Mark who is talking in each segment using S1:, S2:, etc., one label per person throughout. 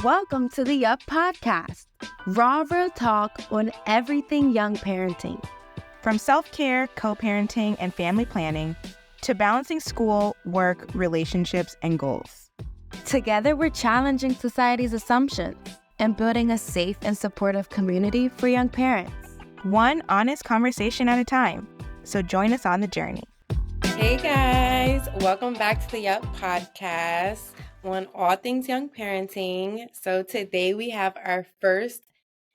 S1: Welcome to the Up Podcast, raw real talk on everything young parenting.
S2: From self-care, co-parenting, and family planning to balancing school, work, relationships, and goals.
S1: Together, we're challenging society's assumptions and building a safe and supportive community for young parents.
S2: One honest conversation at a time. So join us on the journey.
S3: Hey guys, welcome back to the Up Podcast on all things young parenting. So today we have our first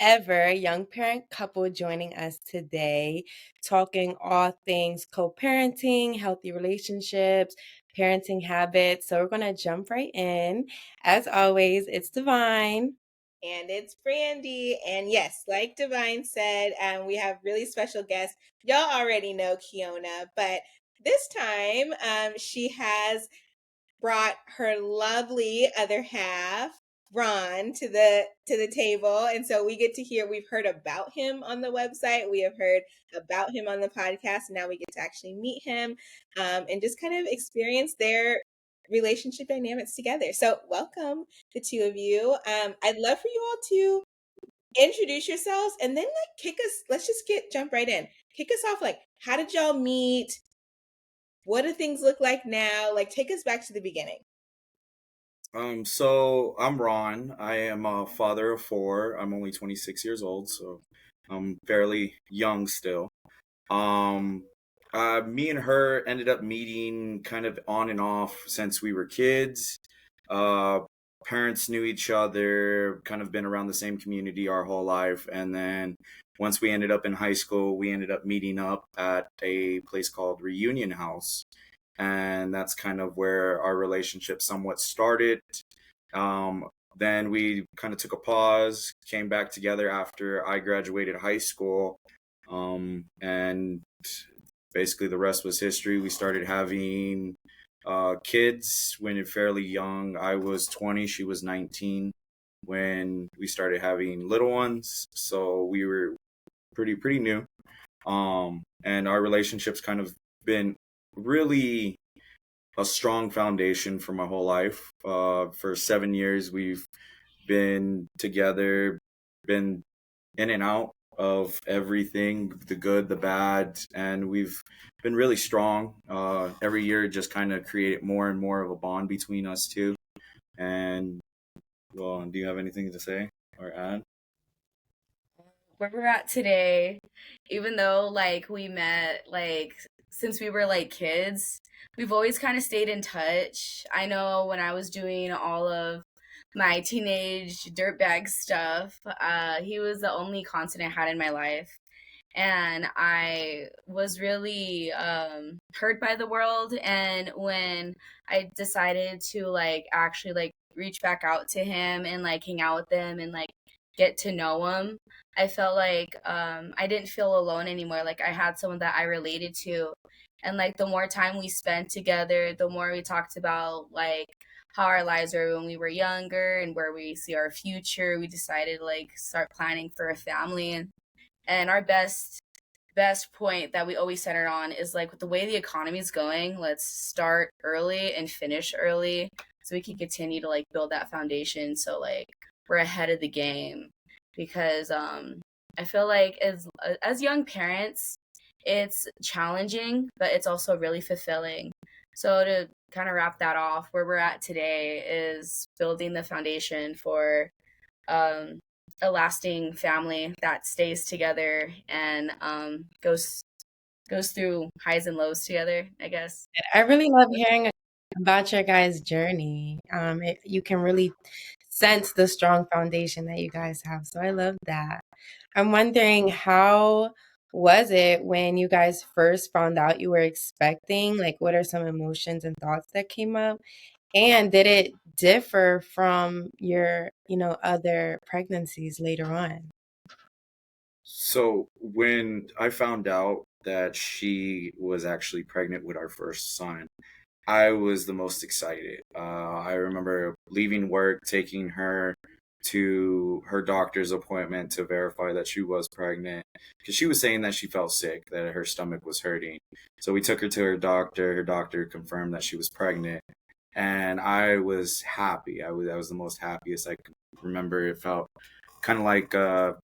S3: ever young parent couple joining us today, talking all things co-parenting, healthy relationships, parenting habits. So we're going to jump right in. As always, it's Divine.
S4: And it's Brandy. And yes, like Divine said, we have really special guests. Y'all already know Keona, but this time she has brought her lovely other half, Ron, to the table. And so we get to hear, we've heard about him on the website. We have heard about him on the podcast. And now we get to actually meet him and just kind of experience their relationship dynamics together. So welcome, the two of you. I'd love for you all to introduce yourselves and then let's just jump right in. Kick us off, how did y'all meet? What do things look like now? Take us back to the beginning.
S5: So I'm Ron. I am a father of four. I'm only 26 years old, so I'm fairly young still. Me and her ended up meeting kind of on and off since we were kids. Parents knew each other, kind of been around the same community our whole life. And then once we ended up in high school, we ended up meeting up at a place called Reunion House. And that's kind of where our relationship somewhat started. Then we kind of took a pause, came back together after I graduated high school. And basically the rest was history. We started having kids when you're fairly young. I was 20, she was 19 when we started having little ones. So we were pretty new. And our relationship's kind of been really a strong foundation for my whole life. For 7 years, we've been together, been in and out of everything, the good, the bad, and we've been really strong. Every year just kind of created more and more of a bond between us two. And well, do you have anything to say or add?
S6: Where we're at today, even though we met since we were kids, we've always kind of stayed in touch. I know when I was doing all of my teenage dirtbag stuff, he was the only constant I had in my life. And I was really hurt by the world. And when I decided to actually reach back out to him and hang out with him and get to know him, I felt I didn't feel alone anymore. I had someone that I related to. And the more time we spent together, the more we talked about how our lives were when we were younger and where we see our future. We decided start planning for a family. And our best point that we always centered on is with the way the economy is going, let's start early and finish early so we can continue to build that foundation. So we're ahead of the game, because I feel as young parents, it's challenging, but it's also really fulfilling. So to kind of wrap that off, where we're at today is building the foundation for a lasting family that stays together and goes through highs and lows together, I guess.
S3: I really love hearing about your guys' journey. You can really sense the strong foundation that you guys have. So I love that. I'm wondering, how was it when you guys first found out you were expecting? What are some emotions and thoughts that came up? And did it differ from your, other pregnancies later on?
S5: So when I found out that she was actually pregnant with our first son, I was the most excited. I remember leaving work, taking her to her doctor's appointment to verify that she was pregnant, because she was saying that she felt sick, that her stomach was hurting. So we took her to her doctor. Her doctor confirmed that she was pregnant, and I was happy. I was the most happiest I remember it felt kind of like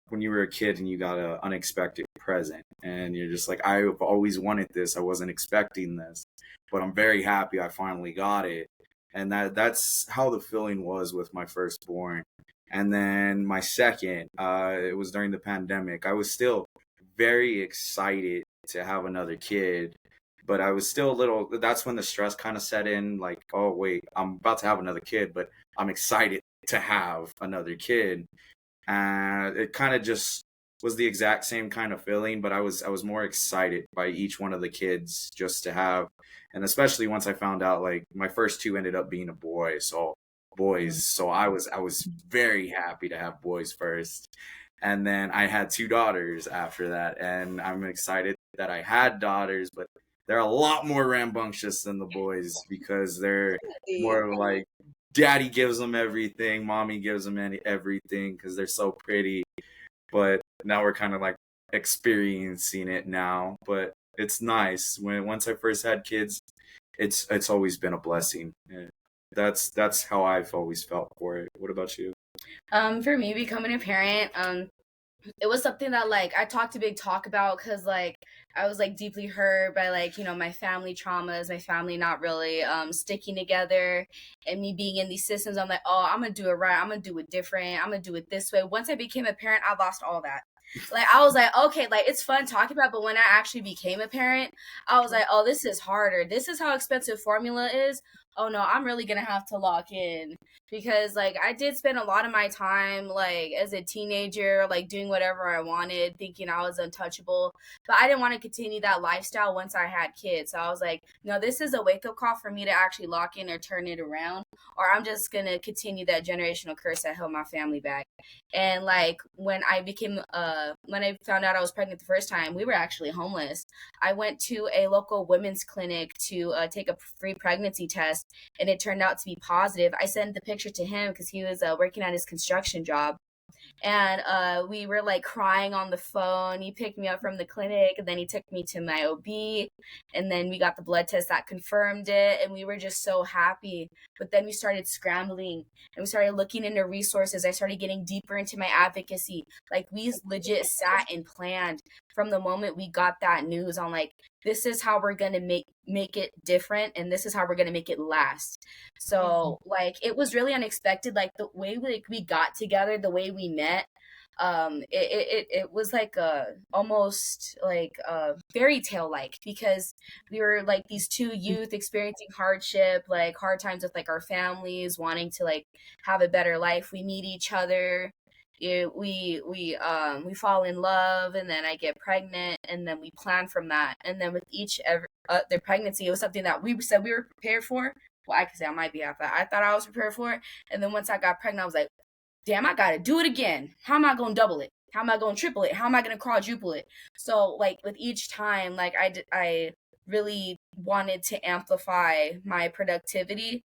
S5: when you were a kid and you got an unexpected present, and you're just like, I've always wanted this. I wasn't expecting this, but I'm very happy I finally got it. And that's how the feeling was with my firstborn. And then my second, it was during the pandemic. I was still very excited to have another kid, but I was still a little. That's when the stress kind of set in. Like, oh wait, I'm about to have another kid, but I'm excited to have another kid. And it kind of just was the exact same kind of feeling, but I was more excited by each one of the kids just to have, and especially once I found out like my first two ended up being a boy, so boys. So I was very happy to have boys first. And then I had two daughters after that, and I'm excited that I had daughters, but they're a lot more rambunctious than the boys because they're more like daddy gives them everything, mommy gives them everything because they're so pretty. But now we're kind of like experiencing it now. But it's nice when once I first had kids, it's always been a blessing. That's how I've always felt for it. What about you?
S6: For me, becoming a parent, it was something that like I talked a big talk about because like I was like deeply hurt by like my family traumas, my family not really sticking together, and me being in these systems. I'm like, oh, I'm gonna do it right. I'm gonna do it different. I'm gonna do it this way. Once I became a parent, I lost all that. Like I was like, okay, like it's fun talking about, but when I actually became a parent, I was like, oh, this is harder. This is how expensive formula is. Oh no, I'm really gonna have to lock in because like I did spend a lot of my time like as a teenager like doing whatever I wanted, thinking I was untouchable, but I didn't want to continue that lifestyle once I had kids. So I was like, no, this is a wake up call for me to actually lock in or turn it around, or I'm just gonna continue that generational curse that held my family back. And like when I found out I was pregnant the first time, we were actually homeless. I went to a local women's clinic to take a free pregnancy test, and it turned out to be positive. I sent the picture to him because he was working at his construction job, and we were like crying on the phone. He picked me up from the clinic, and then he took me to my OB, and then we got the blood test that confirmed it, and we were just so happy. But then we started scrambling, and we started looking into resources. I started getting deeper into my advocacy. Like we legit sat and planned from the moment we got that news on like this is how we're gonna make it different, and this is how we're gonna make it last. So like it was really unexpected, like the way we got together, the way we met. It was like a almost like a fairy tale like, because we were like these two youth experiencing hardship, like hard times with like our families, wanting to like have a better life. We meet each other, we fall in love, and then I get pregnant, and then we plan from that. And then with each their pregnancy, it was something that we said we were prepared for. Well, I can say on my behalf that I thought I was prepared for it. And then once I got pregnant, I was like, damn, I gotta do it again. How am I gonna double it? How am I gonna triple it? How am I gonna quadruple it? So like with each time, like I really wanted to amplify my productivity,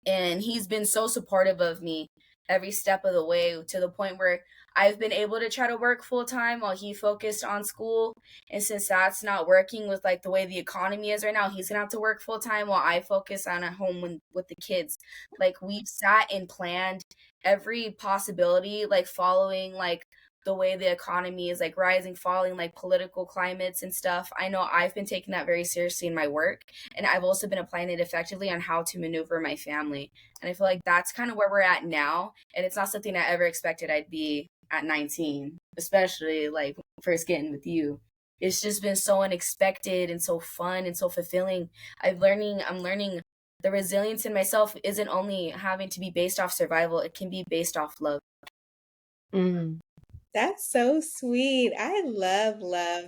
S6: and he's been so supportive of me every step of the way, to the point where I've been able to try to work full time while he focused on school. And since that's not working with like the way the economy is right now, he's gonna have to work full time while I focus on at home with the kids. Like we've sat and planned every possibility, like following like the way the economy is like rising, falling, like political climates and stuff. I know I've been taking that very seriously in my work, and I've also been applying it effectively on how to maneuver my family. And I feel like that's kind of where we're at now. And it's not something I ever expected I'd be at 19, especially like first getting with you. It's just been so unexpected and so fun and so fulfilling. I'm learning the resilience in myself isn't only having to be based off survival, it can be based off love.
S3: Mm.
S4: That's so sweet. I love love.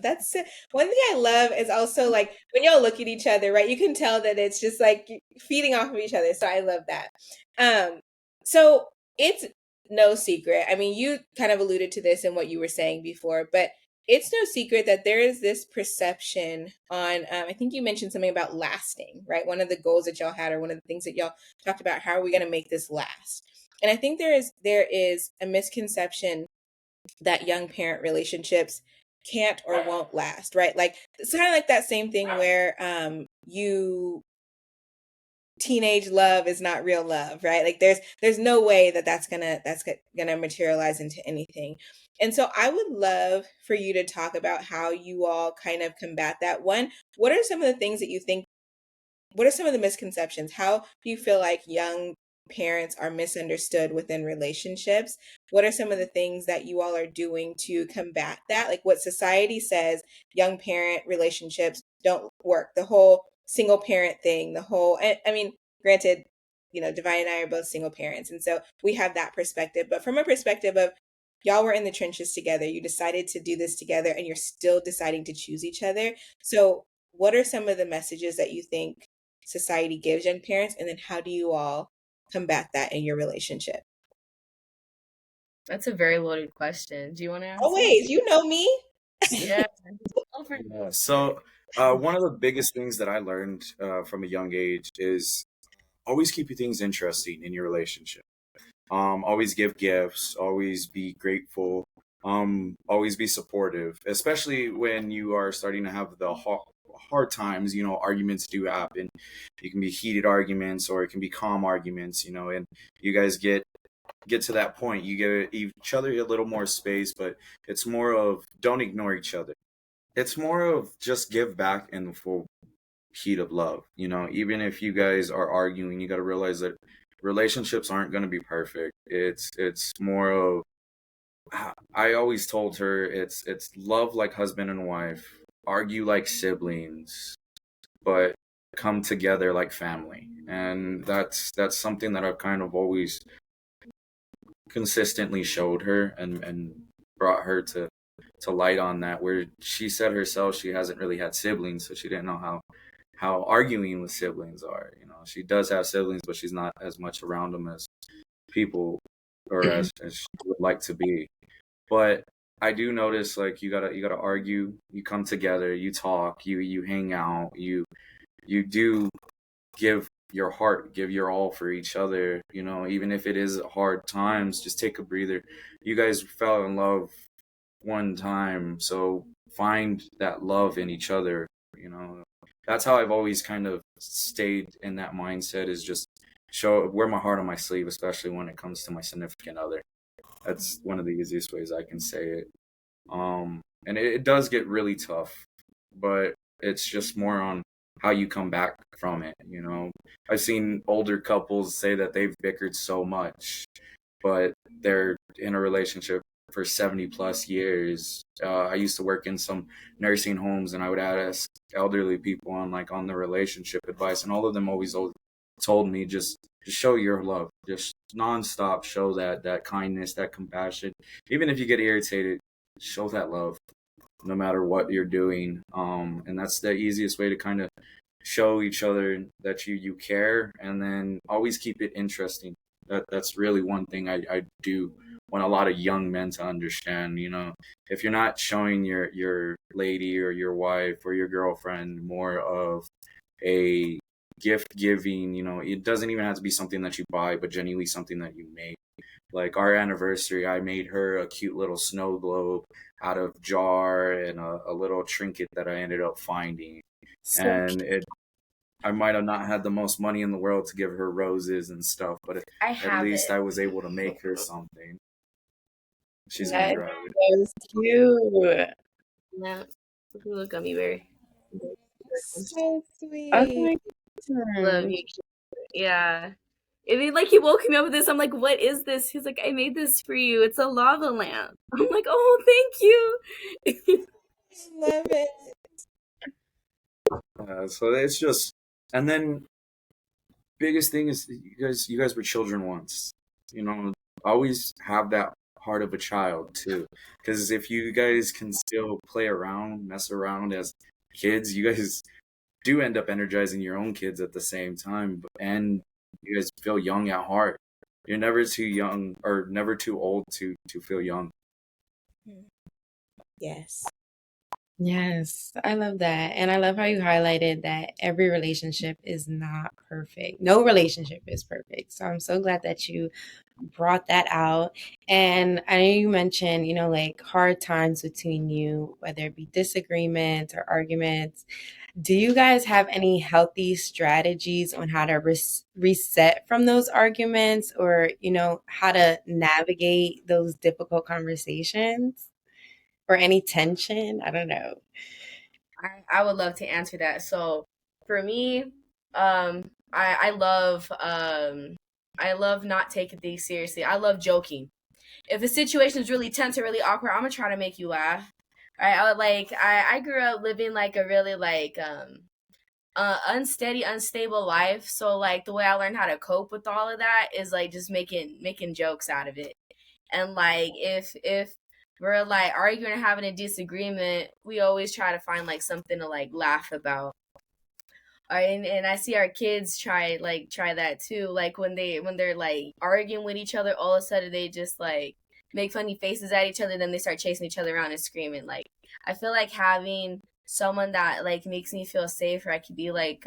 S4: One thing I love is also like when y'all look at each other, right? You can tell that it's just like feeding off of each other. So I love that. So it's no secret. I mean, you kind of alluded to this in what you were saying before, but it's no secret that there is this perception on, I think you mentioned something about lasting, right? One of the goals that y'all had, or one of the things that y'all talked about, how are we going to make this last? And I think there is a misconception that young parent relationships can't or won't last, right? Like it's kind of like that same thing where you teenage love is not real love, right? Like there's no way that that's gonna materialize into anything. And so I would love for you to talk about how you all kind of combat that. One, what are some of the things that you think, what are some of the misconceptions? How do you feel like young parents are misunderstood within relationships? What are some of the things that you all are doing to combat that? Like what society says young parent relationships don't work. The whole single parent thing, the whole, I mean, granted, Divine and I are both single parents. And so we have that perspective. But from a perspective of y'all were in the trenches together, you decided to do this together, and you're still deciding to choose each other. So, what are some of the messages that you think society gives young parents, and then how do you all combat that in your relationship?
S6: That's a very loaded question. Do you want to answer?
S4: Always, you know me.
S6: Yeah.
S5: Yeah. So, one of the biggest things that I learned from a young age is always keep your things interesting in your relationship. Always give gifts, always be grateful, always be supportive, especially when you are starting to have the hard times. Arguments do happen. It can be heated arguments or it can be calm arguments, and you guys get to that point. You give each other a little more space, but it's more of don't ignore each other. It's more of just give back in the full heat of love. Even if you guys are arguing, you got to realize that relationships aren't going to be perfect. It's more of, I always told her, it's love like husband and wife, argue like siblings, but come together like family. And that's something that I've kind of always consistently showed her and brought her to light on that, where she said herself she hasn't really had siblings, so she didn't know how arguing with siblings are. She does have siblings, but she's not as much around them as people, or as she would like to be. But I do notice, like, you gotta argue, you come together, you talk, you hang out, you do give your heart, give your all for each other. Even if it is hard times, just take a breather. You guys fell in love one time, so find that love in each other. That's how I've always kind of stayed in that mindset, is just wear my heart on my sleeve, especially when it comes to my significant other. That's one of the easiest ways I can say it. And it does get really tough, but it's just more on how you come back from it. I've seen older couples say that they've bickered so much, but they're in a relationship for 70 plus years. I used to work in some nursing homes, and I would ask elderly people on the relationship advice, and all of them always told me, just show your love, just nonstop show that kindness, that compassion. Even if you get irritated, show that love, no matter what you're doing. And that's the easiest way to kind of show each other that you care, and then always keep it interesting. That's really one thing I do want a lot of young men to understand. If you're not showing your lady or your wife or your girlfriend more of a gift giving, it doesn't even have to be something that you buy, but genuinely something that you make. Like our anniversary, I made her a cute little snow globe out of jar and a little trinket that I ended up finding.
S4: So
S5: And I might have not had the most money in the world to give her roses and stuff, but
S6: I
S5: at
S6: have
S5: least
S6: it.
S5: I was able to make her something. She's gonna
S3: That
S5: grab it.
S3: was cute.
S6: Yeah. Little gummy bear.
S4: so
S3: Oh
S4: sweet.
S3: my
S6: Love
S3: goodness.
S6: you. Yeah. And he woke me up with this. I'm like, what is this? He's like, I made this for you. It's a lava lamp. I'm like, oh, thank you.
S4: Love it.
S5: So it's just, and then biggest thing is you guys were children once. Always have that heart of a child too, because if you guys can still play around, mess around as kids, you guys do end up energizing your own kids at the same time, and you guys feel young at heart. You're never too young or never too old to feel young.
S4: Yes.
S3: Yes, I love that. And I love how you highlighted that every relationship is not perfect. No relationship is perfect. So I'm so glad that you brought that out. And I know you mentioned, like hard times between you, whether it be disagreements or arguments. Do you guys have any healthy strategies on how to reset from those arguments, or, how to navigate those difficult conversations or any tension? I don't know.
S6: I would love to answer that. So for me, I love not taking things seriously. I love joking. If a situation is really tense or really awkward, I'm gonna try to make you laugh. Right? I grew up living like a really unsteady, unstable life. So like the way I learned how to cope with all of that is like just making jokes out of it. And like if we're like arguing or having a disagreement, we always try to find like something to like laugh about. And I see our kids try that too. Like when they're like arguing with each other, all of a sudden they just like make funny faces at each other, then they start chasing each other around and screaming. Like I feel like having someone that like makes me feel safe, or I could be like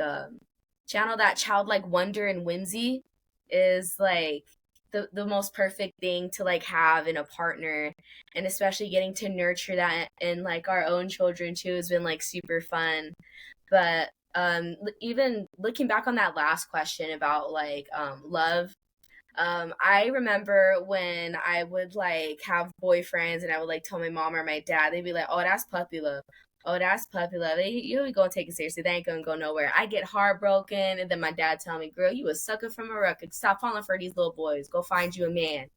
S6: channel that childlike wonder and whimsy, is like the most perfect thing to like have in a partner. And especially getting to nurture that in like our own children too has been like super fun. But even looking back on that last question about like love, I remember when I would like have boyfriends and I would like tell my mom or my dad, they'd be like, "Oh, that's puppy love. Oh, that's puppy love. You ain't gonna take it seriously. They ain't gonna go nowhere." I get heartbroken, and then my dad tell me, "Girl, you a sucker from a record. Stop falling for these little boys. Go find you a man."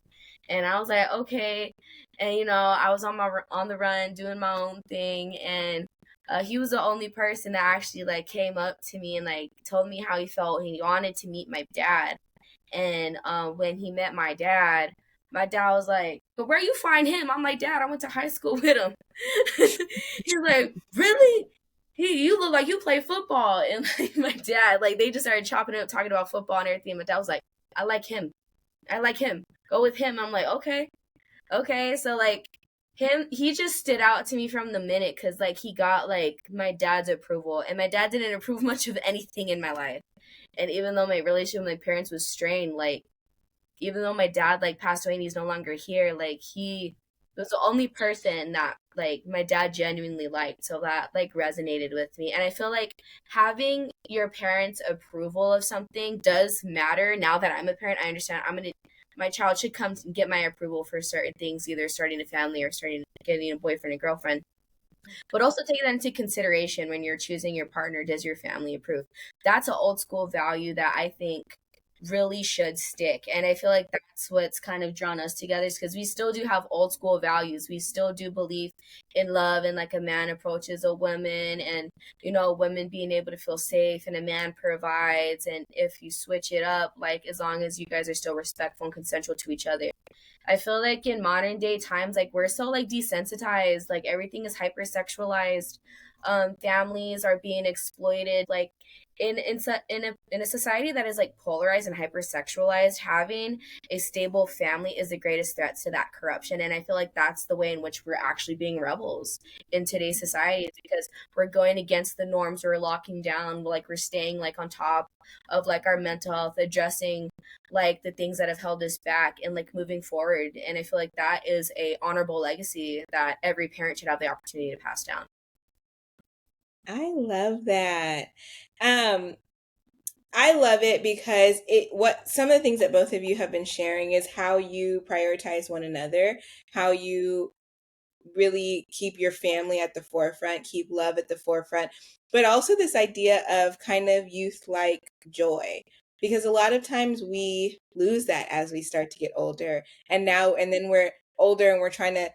S6: And I was like, okay. And I was on the run doing my own thing, and he was the only person that actually like came up to me and like told me how he felt. He wanted to meet my dad. And when he met my dad was like, "But where you find him?" I'm like, "Dad, I went to high school with him." He's like, "Really? You look like you play football." And like my dad, like they just started chopping it up, talking about football and everything. My dad was like, "I like him. I like him. Go with him." I'm like, okay, okay. So like he just stood out to me from the minute, because like he got like my dad's approval, and my dad didn't approve much of anything in my life. And even though my relationship with my parents was strained, like even though my dad like passed away and he's no longer here, like he was the only person that like my dad genuinely liked. So that like resonated with me. And I feel like having your parents' approval of something does matter. Now that I'm a parent, I understand my child should come and get my approval for certain things, either starting a family or starting getting a boyfriend and girlfriend. But also take that into consideration when you're choosing your partner. Does your family approve? That's an old school value that I think really should stick. And I feel like that's what's kind of drawn us together, is because we still do have old school values. We still do believe in love, and like a man approaches a woman, and women being able to feel safe, and a man provides. And if you switch it up, like as long as you guys are still respectful and consensual to each other. I feel like in modern day times, like we're so like desensitized, like everything is hypersexualized. Families are being exploited. Like in a society that is like polarized and hypersexualized, having a stable family is the greatest threat to that corruption. And I feel like that's the way in which we're actually being rebels in today's society, because we're going against the norms. We're locking down, like we're staying like on top of like our mental health, addressing like the things that have held us back, and like moving forward. And I feel like that is a honorable legacy that every parent should have the opportunity to pass down.
S4: I love that. Um, I love it because what some of the things that both of you have been sharing is how you prioritize one another, how you really keep your family at the forefront, keep love at the forefront, but also this idea of kind of youth like joy. Because a lot of times we lose that as we start to get older. And then we're older and we're trying to,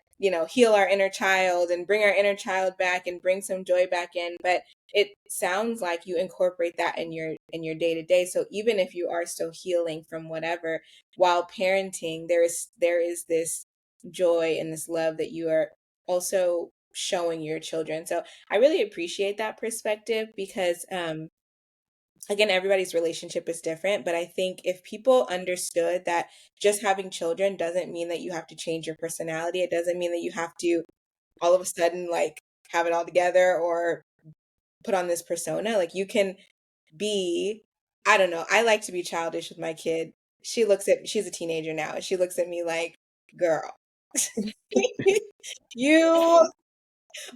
S4: heal our inner child and bring our inner child back and bring some joy back in. But it sounds like you incorporate that in your day to day. So even if you are still healing from whatever, while parenting, there is this joy and this love that you are also showing your children. So I really appreciate that perspective because again, everybody's relationship is different, but I think if people understood that just having children doesn't mean that you have to change your personality, it doesn't mean that you have to all of a sudden like have it all together or put on this persona. Like you can be, I don't know, I like to be childish with my kid. She's a teenager now, and she looks at me like, girl, you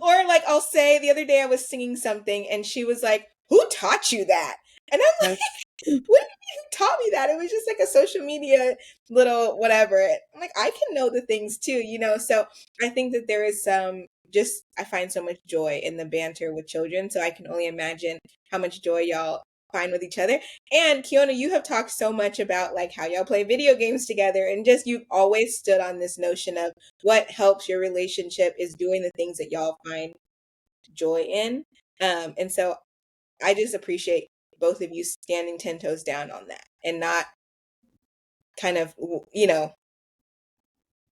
S4: Or like I'll say the other day I was singing something and she was like, "Who taught you that?" And I'm like, "What do you mean who taught me that? It was just like a social media little whatever." I'm like, I can know the things too, you know. So I think that there is some just I find so much joy in the banter with children. So I can only imagine how much joy y'all find with each other. And Keona, you have talked so much about like how y'all play video games together and just you've always stood on this notion of what helps your relationship is doing the things that y'all find joy in. And so I just appreciate both of you standing 10 toes down on that and not kind of, you know,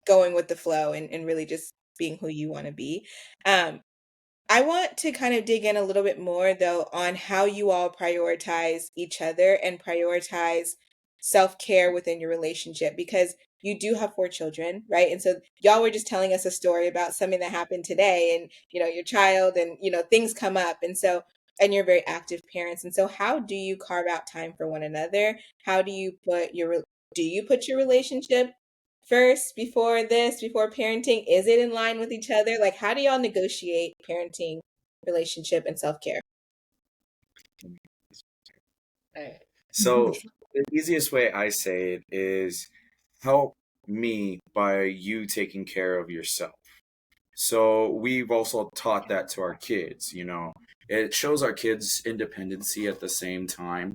S4: going with the flow and really just being who you want to be. Um, I want to kind of dig in a little bit more, though, on how you all prioritize each other and prioritize self care within your relationship because you do have 4 children, right? And so y'all were just telling us a story about something that happened today and, you know, your child and, you know, things come up. And so, and you're very active parents. And so, how do you carve out time for one another? How do you put do you put your relationship first before this, before parenting? Is it in line with each other? Like, how do y'all negotiate parenting, relationship, and self care?
S5: So the easiest way I say it is help me by you taking care of yourself. So we've also taught that to our kids, you know. It shows our kids independency at the same time.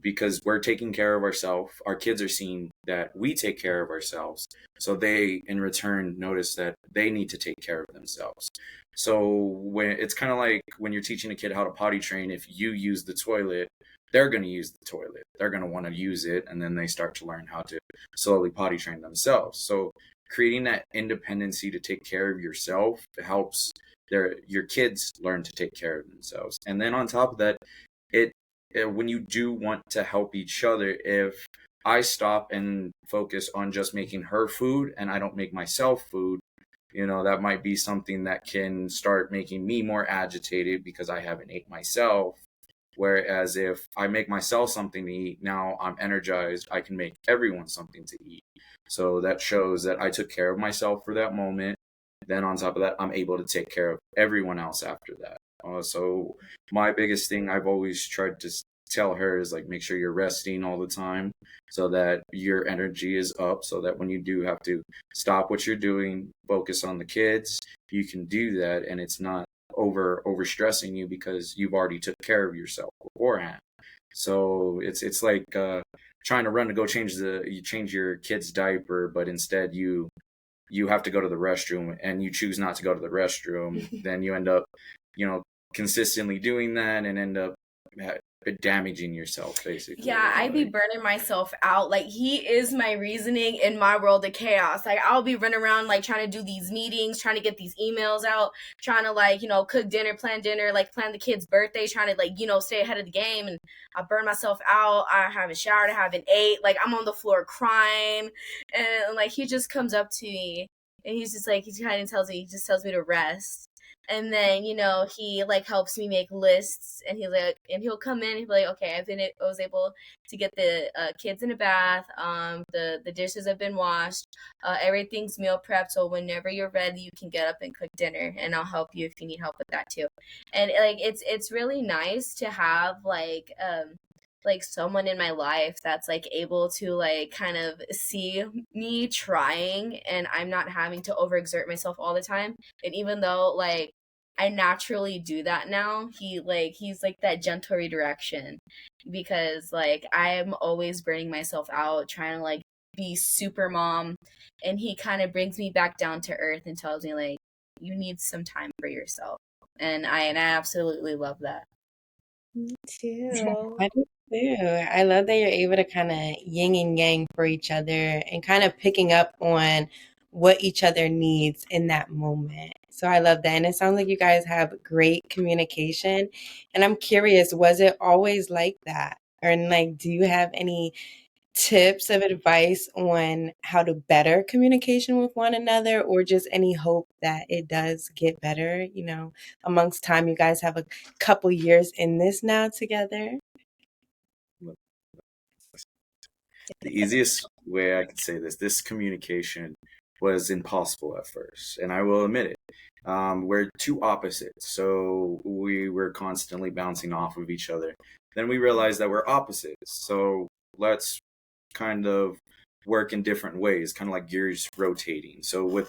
S5: Because we're taking care of ourselves, our kids are seeing that we take care of ourselves. So they in return notice that they need to take care of themselves. So when it's kind of like when you're teaching a kid how to potty train, if you use the toilet, they're going to use the toilet. They're going to want to use it, and then they start to learn how to slowly potty train themselves. So creating that independency to take care of yourself helps your kids learn to take care of themselves. And then on top of that, it when you do want to help each other, if I stop and focus on just making her food and I don't make myself food, you know, that might be something that can start making me more agitated because I haven't ate myself. Whereas if I make myself something to eat, now I'm energized, I can make everyone something to eat. So that shows that I took care of myself for that moment. Then on top of that, I'm able to take care of everyone else after that. So my biggest thing I've always tried to tell her is like make sure you're resting all the time so that your energy is up so that when you do have to stop what you're doing, focus on the kids, you can do that and it's not over stressing you because you've already took care of yourself beforehand. So it's like trying to run to go you change your kid's diaper, but instead you have to go to the restroom and you choose not to go to the restroom. Then you end up, you know, consistently doing that and end up damaging yourself basically.
S6: Yeah, I'd be burning myself out. Like, he is my reasoning in my world of chaos. Like, I'll be running around, like, trying to do these meetings, trying to get these emails out, trying to, like, you know, cook dinner, like, plan the kids' birthday, trying to, like, you know, stay ahead of the game. And I burn myself out. I haven't showered. I haven't ate. Like, I'm on the floor crying. And, like, he just comes up to me. And he's just, like, he just tells me to rest. And then, you know, he like helps me make lists and he'll come in and he'll be like, okay, I was able to get the kids in a bath, the dishes have been washed, everything's meal prepped, so whenever you're ready you can get up and cook dinner and I'll help you if you need help with that too. And like it's really nice to have like someone in my life that's like able to like kind of see me trying and I'm not having to overexert myself all the time. And even though like I naturally do that now, he's like that gentle redirection because like I'm always burning myself out trying to like be super mom, and he kind of brings me back down to earth and tells me like you need some time for yourself. And I absolutely love that.
S4: Me too.
S3: I do too. I love that you're able to kind of yin and yang for each other and kind of picking up on what each other needs in that moment. So I love that. And it sounds like you guys have great communication. And I'm curious, was it always like that? Or like, do you have any tips of advice on how to better communication with one another or just any hope that it does get better, you know, amongst time? You guys have a couple years in this now together.
S5: The easiest way I could say this communication was impossible at first, and I will admit it. We're two opposites, so we were constantly bouncing off of each other. Then we realized that we're opposites, so let's kind of work in different ways, kind of like gears rotating. So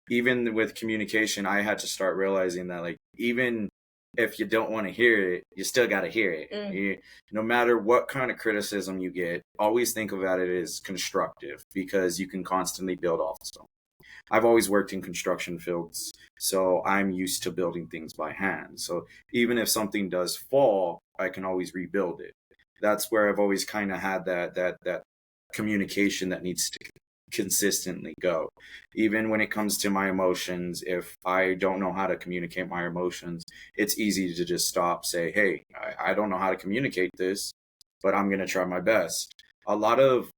S5: even with communication, I had to start realizing that, like, even if you don't want to hear it, you still got to hear it. No matter what kind of criticism you get, always think about it as constructive, because you can constantly build off of something. I've always worked in construction fields, so I'm used to building things by hand. So even if something does fall, I can always rebuild it. That's where I've always kind of had that communication that needs to consistently go. Even when it comes to my emotions, if I don't know how to communicate my emotions, it's easy to just stop, say, hey, I don't know how to communicate this, but I'm going to try my best. A lot of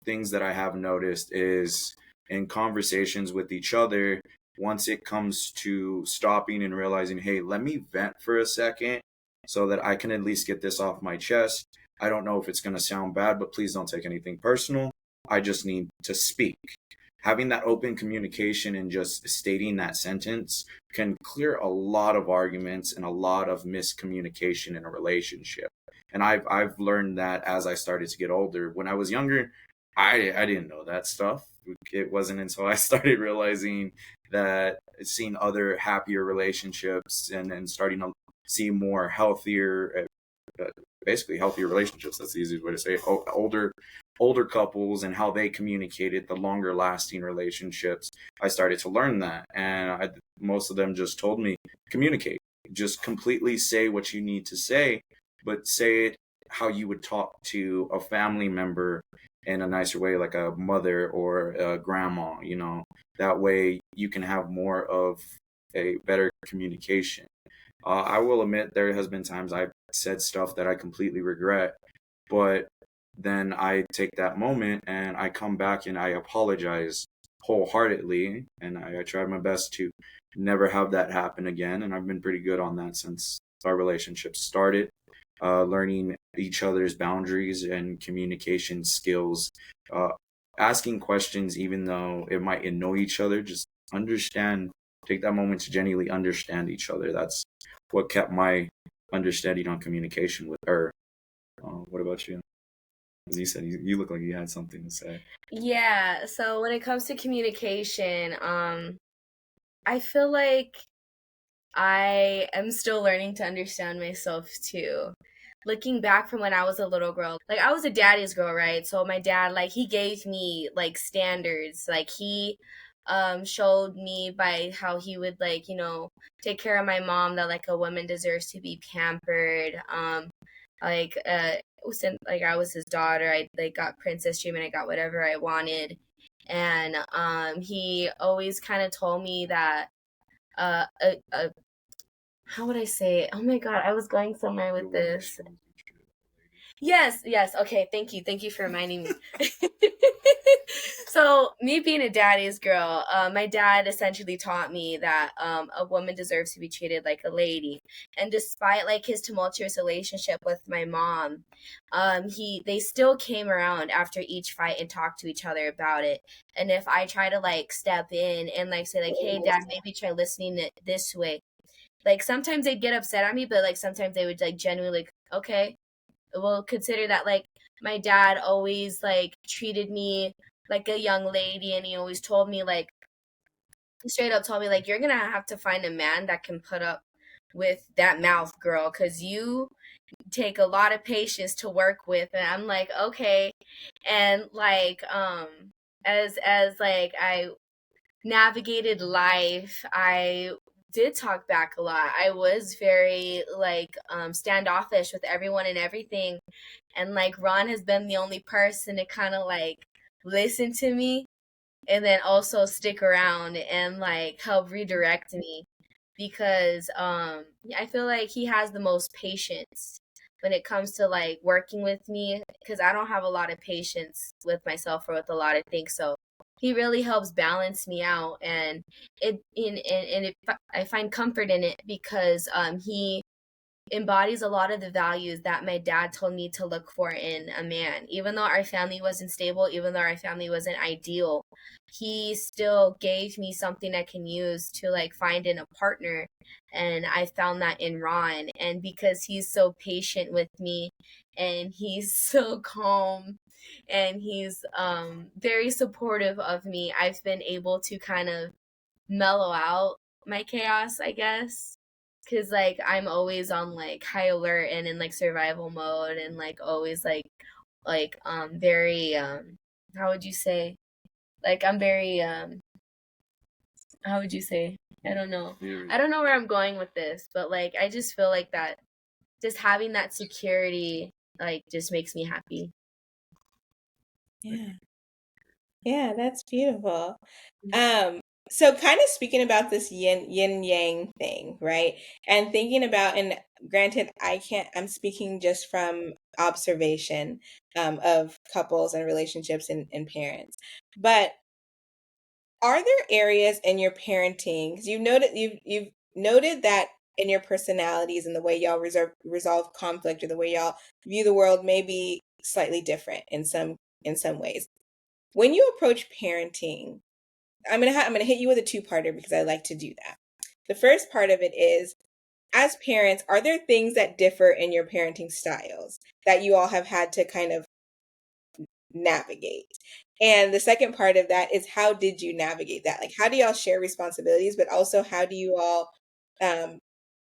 S5: things that I have noticed is in conversations with each other, once it comes to stopping and realizing, hey, let me vent for a second so that I can at least get this off my chest. I don't know if it's going to sound bad, but please don't take anything personal. I just need to speak. Having that open communication and just stating that sentence can clear a lot of arguments and a lot of miscommunication in a relationship. And I've learned that as I started to get older. When I was younger, I didn't know that stuff. It wasn't until I started realizing that, seeing other happier relationships and starting to see more healthier, basically healthier relationships. That's the easiest way to say it. Older couples and how they communicated, the longer lasting relationships. I started to learn that, and most of them just told me, communicate. Just completely say what you need to say, but say it how you would talk to a family member in a nicer way, like a mother or a grandma. That way you can have more of a better communication. I will admit there has been times I've said stuff that I completely regret, but then I take that moment and I come back and I apologize wholeheartedly, and I try my best to never have that happen again. And I've been pretty good on that since our relationship started. Learning each other's boundaries and communication skills, uh, asking questions even though it might annoy each other, just understand, take that moment to genuinely understand each other. That's what kept my understanding on communication with her. What about you? As you said, you look like you had something to say.
S6: Yeah, so when it comes to communication, I feel like I am still learning to understand myself too. Looking back from when I was a little girl, like I was a daddy's girl, right? So my dad, like he gave me like standards. Like he showed me by how he would like, take care of my mom, that like a woman deserves to be pampered. Like since like I was his daughter, I like got princess treatment, I got whatever I wanted. And he always kind of told me that a how would I say it? Oh my god, I was going somewhere with this. Yes, yes. Okay, thank you. Thank you for reminding me. So, me being a daddy's girl, my dad essentially taught me that a woman deserves to be treated like a lady. And despite like his tumultuous relationship with my mom, they still came around after each fight and talked to each other about it. And if I try to like step in and like say like, "Hey, dad, maybe try listening it this way," like sometimes they'd get upset at me, but like sometimes they would like genuinely like, okay, we'll consider that. Like my dad always like treated me like a young lady, and he always told me like, straight up told me like, you're gonna have to find a man that can put up with that mouth, girl, because you take a lot of patience to work with. And I'm like, okay. And like as like I navigated life, I did talk back a lot. I was very like standoffish with everyone and everything. And like Ron has been the only person to kind of like listen to me and then also stick around and like help redirect me, because I feel like he has the most patience when it comes to like working with me, because I don't have a lot of patience with myself or with a lot of things. So he really helps balance me out, and I find comfort in it because he embodies a lot of the values that my dad told me to look for in a man. Even though our family wasn't stable, even though our family wasn't ideal, he still gave me something I can use to like find in a partner. And I found that in Ron. And because he's so patient with me and he's so calm and he's very supportive of me, I've been able to kind of mellow out my chaos, I guess. Cause like I'm always on like high alert and in like survival mode and like always very how would you say? Like I'm very how would you say? I don't know. I don't know where I'm going with this, but like I just feel like that just having that security like just makes me happy.
S4: Yeah. Yeah, that's beautiful. So kind of speaking about this yin yang thing, right? And thinking about, and granted, I'm speaking just from observation of couples and relationships and parents. But are there areas in your parenting, because you've noted that in your personalities and the way y'all resolve conflict or the way y'all view the world may be slightly different in some ways. When you approach parenting, I'm gonna hit you with a two-parter because I like to do that. The first part of it is, as parents, are there things that differ in your parenting styles that you all have had to kind of navigate? And the second part of that is, how did you navigate that? Like, how do y'all share responsibilities, but also how do you all um,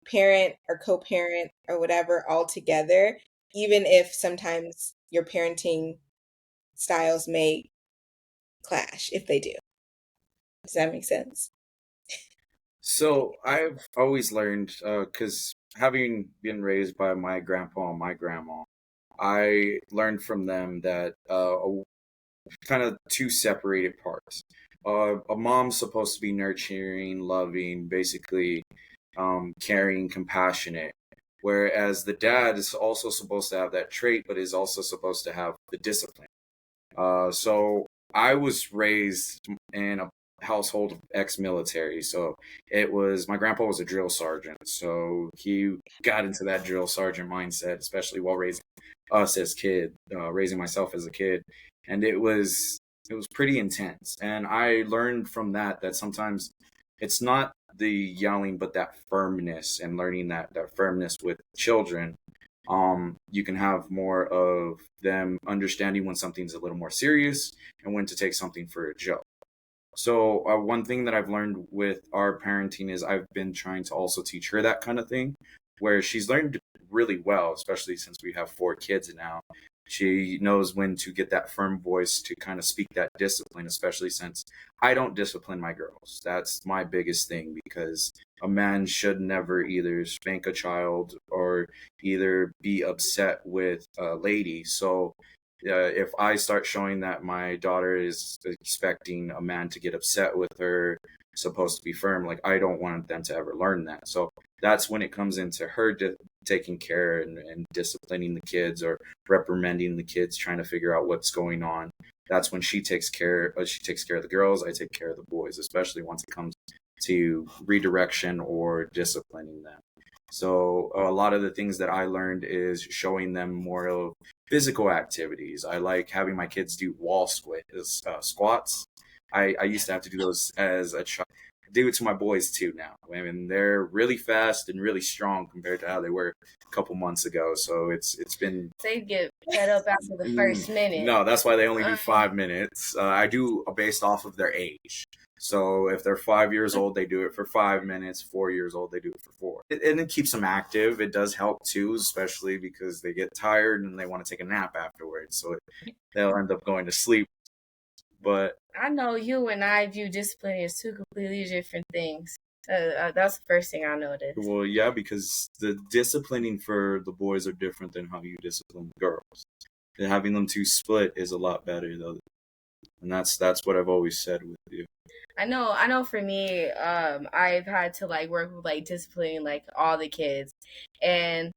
S4: parent or co-parent or whatever all together, even if sometimes your parenting styles may clash, if they do? Does that make sense?
S5: So I've always learned, because having been raised by my grandpa and my grandma, I learned from them that kind of two separated parts. A mom's supposed to be nurturing, loving, basically caring, compassionate, whereas the dad is also supposed to have that trait, but is also supposed to have the discipline. So I was raised in a household of ex-military. So it was my grandpa was a drill sergeant, so he got into that drill sergeant mindset, especially while raising us as raising myself as a kid, and it was pretty intense. And I learned from that sometimes it's not the yelling, but that firmness, and learning that firmness with children, you can have more of them understanding when something's a little more serious and when to take something for a joke. So one thing that I've learned with our parenting is I've been trying to also teach her that kind of thing, where she's learned really well, especially since we have 4 kids now. She knows when to get that firm voice to kind of speak that discipline, especially since I don't discipline my girls. That's my biggest thing, because a man should never either spank a child or either be upset with a lady. So if I start showing that my daughter is expecting a man to get upset with her, supposed to be firm, like I don't want them to ever learn that. So that's when it comes into her taking care and disciplining the kids or reprimanding the kids, trying to figure out what's going on. That's when she takes care. She takes care of the girls. I take care of the boys, especially once it comes to redirection or disciplining them. So a lot of the things that I learned is showing them more of physical activities. I like having my kids do squats. I used to have to do those as a child. I do it to my boys too now. I mean, they're really fast and really strong compared to how they were a couple months ago. So it's been.
S6: They get fed up after the first minute.
S5: No, that's why they only do 5 minutes. I do based off of their age. So if they're 5 years old, they do it for 5 minutes. 4 years old, they do it for 4. And it keeps them active. It does help too, especially because they get tired and they want to take a nap afterwards. So they'll end up going to sleep. But
S6: I know you and I view discipline as two completely different things. That's the first thing I noticed.
S5: Well, yeah, because the disciplining for the boys are different than how you discipline the girls. And having them two split is a lot better, though. And that's what I've always said with you.
S6: I know for me, I've had to like work with like disciplining like all the kids, and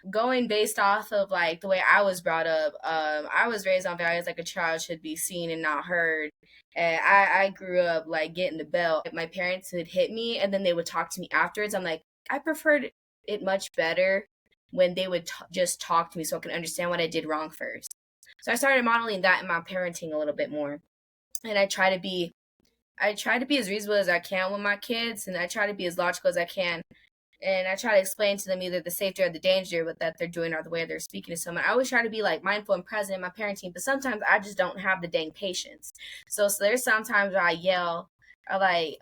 S6: going based off of like the way I was brought up, I was raised on values like a child should be seen and not heard. And I grew up like getting the belt. My parents would hit me and then they would talk to me afterwards. I'm like, I preferred it much better when they would just talk to me so I can understand what I did wrong first. So I started modeling that in my parenting a little bit more. And I try to be as reasonable as I can with my kids, and I try to be as logical as I can. And I try to explain to them either the safety or the danger with that they're doing or the way they're speaking to someone. I always try to be like mindful and present in my parenting, but sometimes I just don't have the dang patience. So there's sometimes where I yell, I like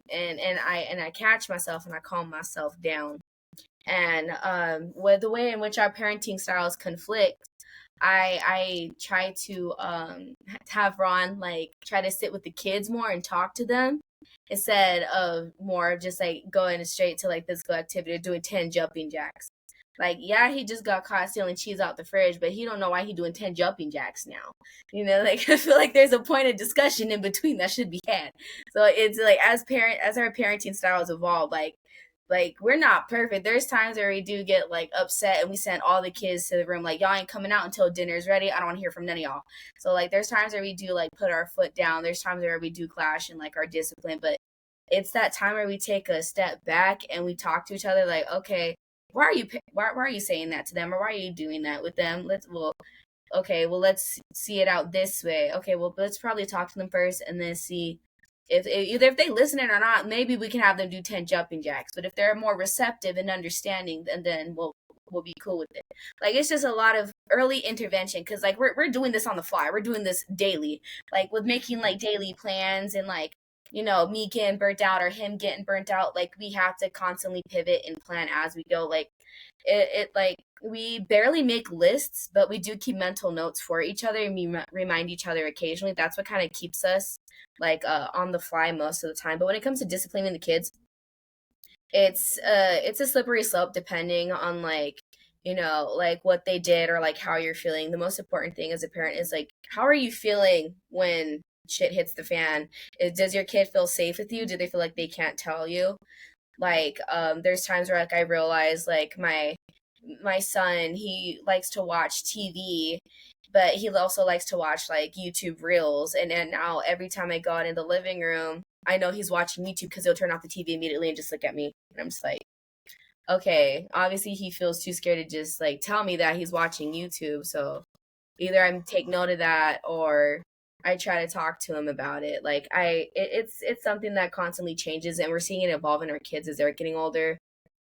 S6: and I catch myself and I calm myself down. And with the way in which our parenting styles conflict, I try to have Ron like try to sit with the kids more and talk to them instead of more just like going straight to like physical activity or doing 10 jumping jacks. Like, yeah, he just got caught stealing cheese out the fridge, but he don't know why he doing 10 jumping jacks now. You know, like I feel like there's a point of discussion in between that should be had. So it's like as our parenting styles evolve, like we're not perfect. There's times where we do get like upset and we send all the kids to the room like, y'all ain't coming out until dinner's ready. I don't want to hear from none of y'all. So like there's times where we do like put our foot down. There's times where we do clash in like our discipline, but it's that time where we take a step back and we talk to each other like, okay, why are you saying that to them, or why are you doing that with them? Let's see it out this way. Okay, well, let's probably talk to them first and then see if they listen or not. Maybe we can have them do 10 jumping jacks, but if they're more receptive and understanding, then we'll be cool with it. Like it's just a lot of early intervention because like we're doing this on the fly. We're doing this daily, like with making like daily plans and like, you know, me getting burnt out or him getting burnt out. Like we have to constantly pivot and plan as we go. Like it like we barely make lists, but we do keep mental notes for each other and we remind each other occasionally. That's what kind of keeps us like on the fly most of the time. But when it comes to disciplining the kids, it's a slippery slope depending on like, you know, like what they did or like how you're feeling. The most important thing as a parent is like, how are you feeling when shit hits the fan? Does your kid feel safe with you? Do they feel like they can't tell you? Like there's times where like I realize like my son, he likes to watch TV, but he also likes to watch like YouTube reels. And now every time I go out in the living room, I know he's watching YouTube because he'll turn off the TV immediately and just look at me. And I'm just like, okay, obviously he feels too scared to just like tell me that he's watching YouTube. So either I'm take note of that or I try to talk to him about it. Like it's something that constantly changes and we're seeing it evolve in our kids as they're getting older.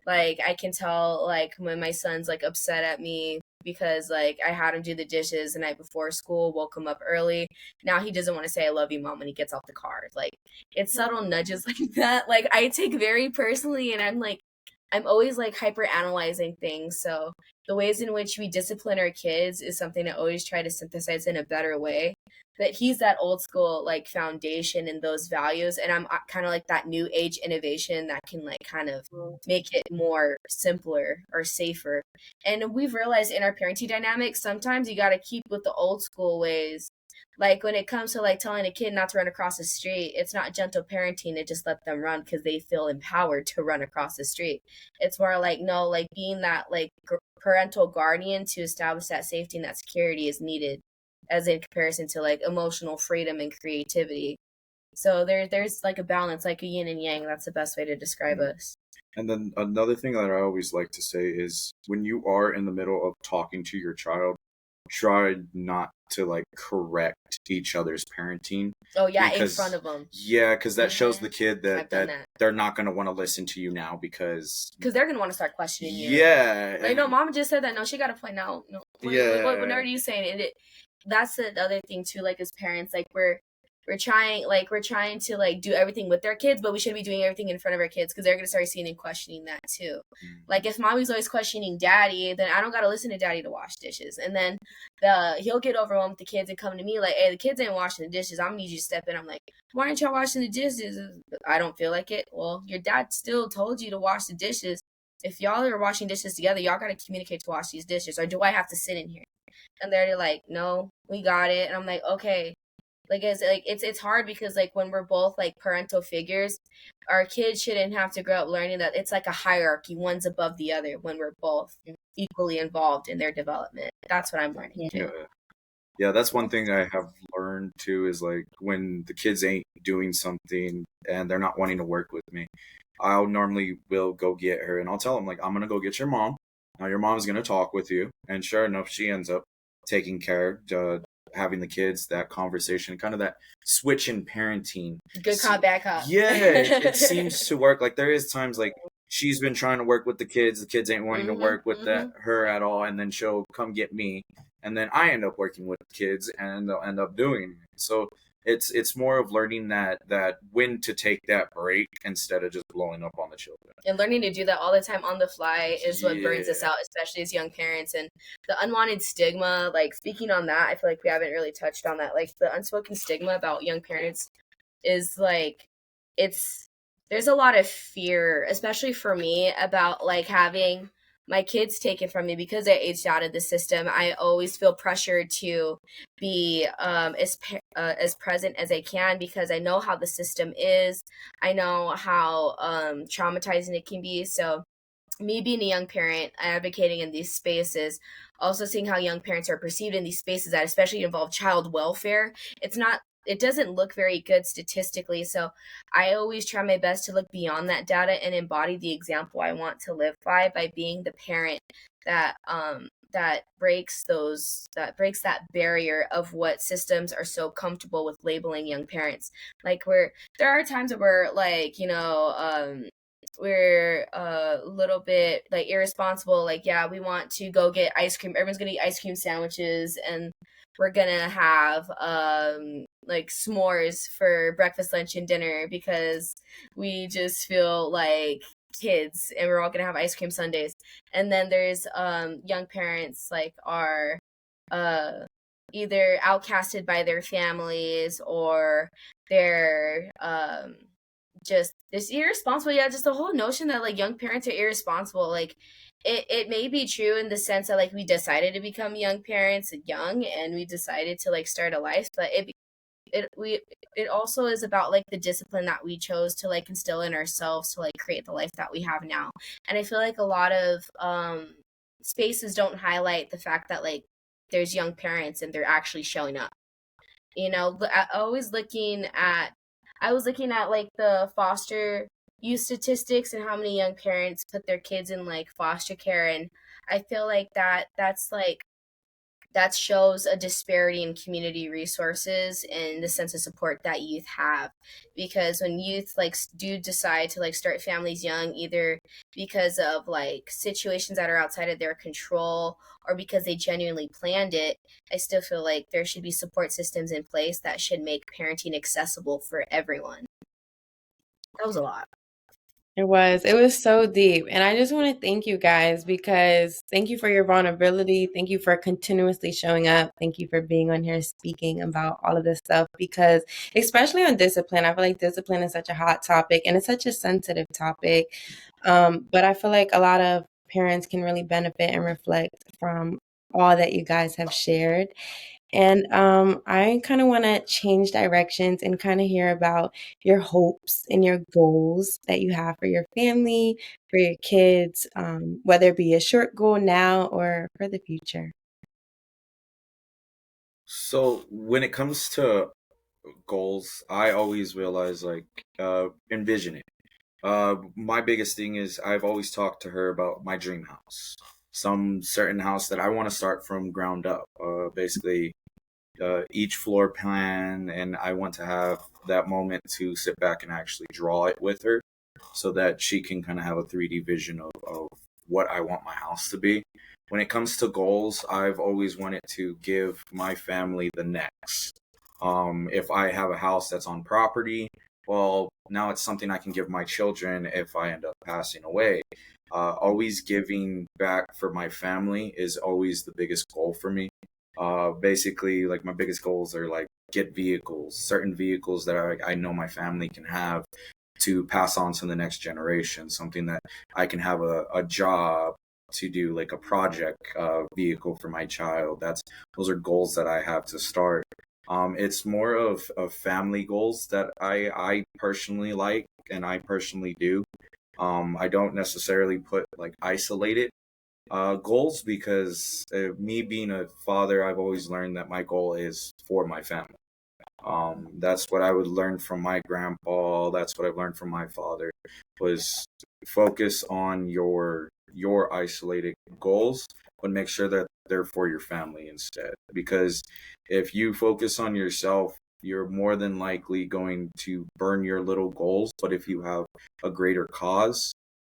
S6: Like I can tell like when my son's like upset at me because like I had him do the dishes the night before school, woke him up early. Now he doesn't want to say I love you, mom, when he gets off the car. Like it's subtle nudges like that. Like I take very personally and I'm always like hyper analyzing things. So the ways in which we discipline our kids is something I always try to synthesize in a better way. But he's that old school like foundation and those values, and I'm kind of like that new age innovation that can like kind of make it more simpler or safer. And we've realized in our parenting dynamics, sometimes you got to keep with the old school ways. Like when it comes to like telling a kid not to run across the street, it's not gentle parenting to just let them run because they feel empowered to run across the street. It's more like, no, like being that like parental guardian to establish that safety and that security is needed as in comparison to like emotional freedom and creativity. So there's like a balance, like a yin and yang. That's the best way to describe us.
S5: And then another thing that I always like to say is when you are in the middle of talking to your child, try not to like correct each other's parenting.
S6: Oh yeah, in front of them.
S5: Yeah, because that shows the kid that
S6: that.
S5: they're not going to want to listen to you now because
S6: they're going to want to start questioning you.
S5: Yeah.
S6: Like, no, mom just said that. No, she got a point. No.
S5: Yeah.
S6: What are you saying? And that's the other thing too. Like as parents, like we're trying to like do everything with our kids, but we shouldn't be doing everything in front of our kids because they're gonna start seeing and questioning that too. Like if mommy's always questioning daddy, then I don't gotta listen to daddy to wash dishes. And then he'll get overwhelmed with the kids and come to me like, hey, the kids ain't washing the dishes. I'm gonna need you to step in. I'm like, why aren't y'all washing the dishes? I don't feel like it. Well, your dad still told you to wash the dishes. If y'all are washing dishes together, y'all gotta communicate to wash these dishes, or do I have to sit in here? And they're like, no, we got it. And I'm like, okay. Like it's hard because like when we're both like parental figures, our kids shouldn't have to grow up learning that it's like a hierarchy, one's above the other when we're both equally involved in their development. That's what I'm learning too.
S5: Yeah, that's one thing I have learned too is like when the kids ain't doing something and they're not wanting to work with me, I'll normally will go get her and I'll tell them like I'm gonna go get your mom your mom's going to talk with you. And sure enough, she ends up taking care, having the kids, that conversation, kind of that switch in parenting.
S6: Good cop, bad cop.
S5: Yeah, it seems to work. Like there is times like she's been trying to work with the kids ain't wanting to work with her at all, and then she'll come get me, and then I end up working with the kids, and they'll end up doing it. So it's more of learning that when to take that break instead of just blowing up on the children.
S6: And learning to do that all the time on the fly is what burns us
S5: Yeah.
S6: out, especially as young parents. And the unwanted stigma, like speaking on that, I feel like we haven't really touched on that. Like the unspoken stigma about young parents is like, there's a lot of fear, especially for me, about like having my kids taken from me because I aged out of the system. I always feel pressured to be as present as I can because I know how the system is. I know how traumatizing it can be. So me being a young parent, advocating in these spaces, also seeing how young parents are perceived in these spaces that especially involve child welfare, it doesn't look very good statistically. So I always try my best to look beyond that data and embody the example I want to live by being the parent that breaks that barrier of what systems are so comfortable with labeling young parents. Like there are times where we're like, we're a little bit like irresponsible. Like, yeah, we want to go get ice cream. Everyone's gonna eat ice cream sandwiches, and we're gonna have like s'mores for breakfast, lunch, and dinner because we just feel like kids, and we're all gonna have ice cream sundaes. And then there's young parents like are either outcasted by their families or they're just this irresponsible. Yeah, just the whole notion that like young parents are irresponsible. Like it may be true in the sense that like we decided to become young parents young and we decided to like start a life, but it also is about like the discipline that we chose to like instill in ourselves to like create the life that we have now. And I feel like a lot of spaces don't highlight the fact that like there's young parents and they're actually showing up. I was looking at like the foster youth statistics and how many young parents put their kids in like foster care, and I feel like that shows a disparity in community resources and the sense of support that youth have. Because when youth like do decide to like start families young, either because of like situations that are outside of their control or because they genuinely planned it, I still feel like there should be support systems in place that should make parenting accessible for everyone. That was a lot.
S3: It was so deep. And I just want to thank you guys because thank you for your vulnerability. Thank you for continuously showing up. Thank you for being on here speaking about all of this stuff because, especially on discipline, I feel like discipline is such a hot topic and it's such a sensitive topic. But I feel like a lot of parents can really benefit and reflect from all that you guys have shared. And I kind of want to change directions and kind of hear about your hopes and your goals that you have for your family, for your kids, whether it be a short goal now or for the future.
S5: So when it comes to goals, I always realize like envision it. My biggest thing is I've always talked to her about my dream house, some certain house that I want to start from ground up. Basically, each floor plan, and I want to have that moment to sit back and actually draw it with her, so that she can kind of have a 3D vision of what I want my house to be. When it comes to goals, I've always wanted to give my family the next. If I have a house that's on property, well, now it's something I can give my children if I end up passing away. Always giving back for my family is always the biggest goal for me. Basically, like my biggest goals are like get vehicles, certain vehicles that I know my family can have to pass on to the next generation, something that I can have a job to do, like a project vehicle for my child. Those are goals that I have to start. It's more of family goals that I personally like and I personally do. I don't necessarily put like isolated goals because me being a father, I've always learned that my goal is for my family. That's what I would learn from my grandpa. That's what I've learned from my father was focus on your isolated goals, but make sure that they're for your family instead. Because if you focus on yourself, you're more than likely going to burn your little goals. But if you have a greater cause,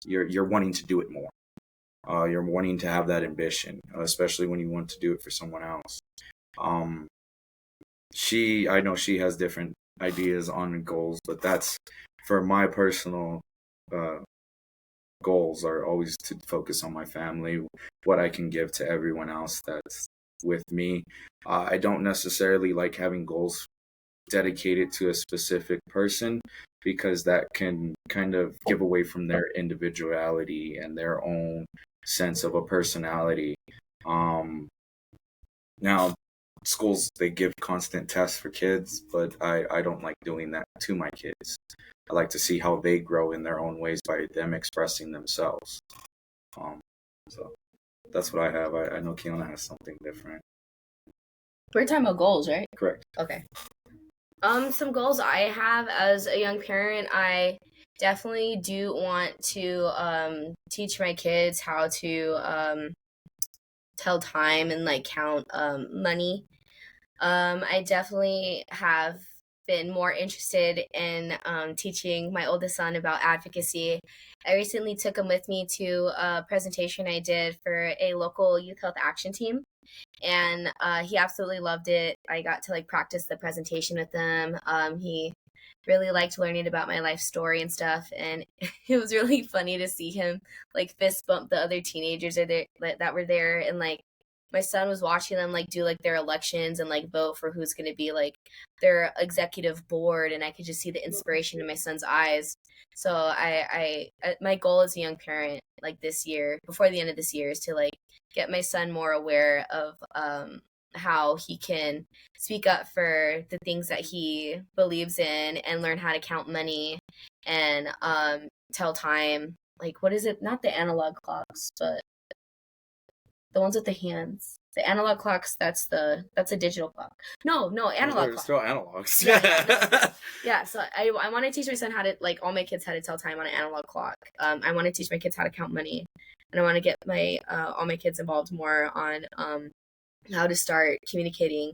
S5: you're wanting to do it more. You're wanting to have that ambition, especially when you want to do it for someone else. Um, I know she has different ideas on goals, but that's for my personal uh, goals are always to focus on my family, what I can give to everyone else that's with me. I don't necessarily like having goals dedicated to a specific person because that can kind of give away from their individuality and their own sense of a personality. Um, Now, schools they give constant tests for kids, but I don't like doing that to my kids. I like to see how they grow in their own ways by them expressing themselves. Um, so that's what I have. I know Keona has something different.
S6: We're talking about goals, right?
S5: Correct.
S6: Okay. Some goals I have as a young parent, I definitely do want to teach my kids how to tell time and like count money. I definitely have been more interested in teaching my oldest son about advocacy. I recently took him with me to a presentation I did for a local youth health action team, and he absolutely loved it. I got to like practice the presentation with him. He really liked learning about my life story and stuff, and it was really funny to see him like fist bump the other teenagers that were there, and like my son was watching them like do like their elections and like vote for who's going to be like their executive board, and I could just see the inspiration in my son's eyes. So my goal as a young parent, like this year, before the end of this year, is to like get my son more aware of how he can speak up for the things that he believes in and learn how to count money and tell time. Like, what is it? Not the analog clocks, but the ones with the hands. The analog clocks, that's a digital clock. No, analog
S5: They're
S6: clock.
S5: still analogs.
S6: Yeah, so I want to teach my son how to, like, all my kids how to tell time on an analog clock. I want to teach my kids how to count money, and I want to get my all my kids involved more on how to start communicating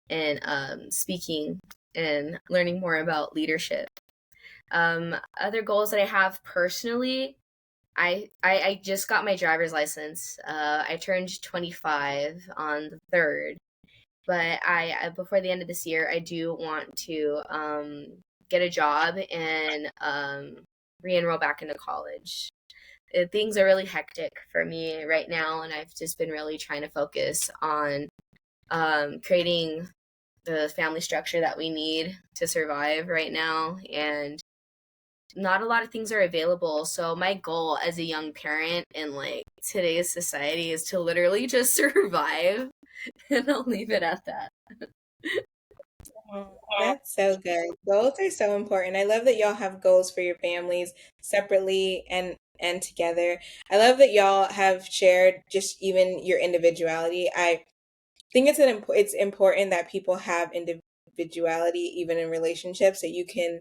S6: and speaking and learning more about leadership. Other goals that I have personally, I just got my driver's license. I turned 25 on the 3rd, but I before the end of this year, I do want to get a job and re-enroll back into college. Things are really hectic for me right now, and I've just been really trying to focus on creating the family structure that we need to survive right now, and not a lot of things are available. So my goal as a young parent in like today's society is to literally just survive, and I'll leave it at that.
S4: Oh, that's so good. Goals are so important. I love that y'all have goals for your families separately and together. I love that y'all have shared just even your individuality. I think it's important that people have individuality even in relationships, that you can,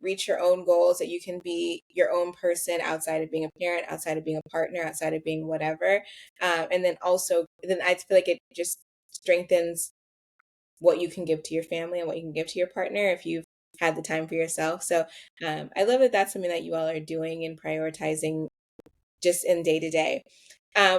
S4: reach your own goals, that you can be your own person outside of being a parent, outside of being a partner, outside of being whatever. And then also, then I feel like it just strengthens what you can give to your family and what you can give to your partner if you've had the time for yourself. So I love that that's something that you all are doing and prioritizing just in day to day.